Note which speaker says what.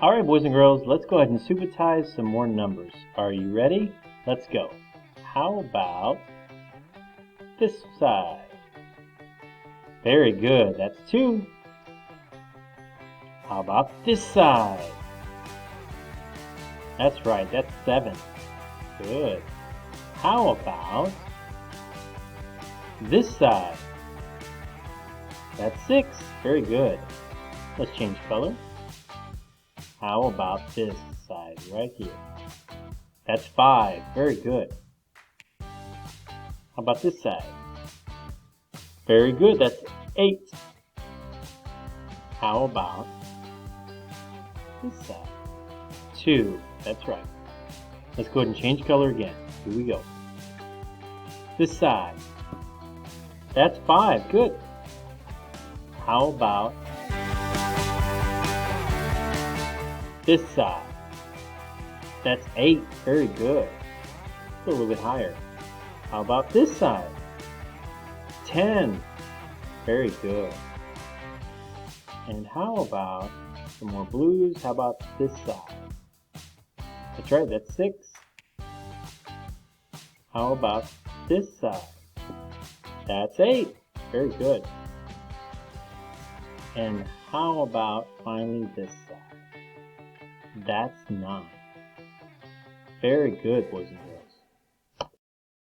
Speaker 1: All right, boys and girls, let's go ahead and supersize some more numbers. Are you ready? Let's go. How about this side? Very good, that's 2. How about this side? That's right, that's 7. Good. How about this side? That's 6. Very good. Let's change color. How about this side right here? That's 5. Very good. How about this side? Very good. That's 8. How about this side? 2. That's right. Let's go ahead and change color again. Here we go. This side. That's 5. Good. How about this side? That's 8. Very good. A little bit higher. How about this side? 10. Very good. And how about some more blues? How about this side? That's right, that's 6. How about this side? That's 8. Very good. And how about finally this side? That's 9. Very good, boys and girls.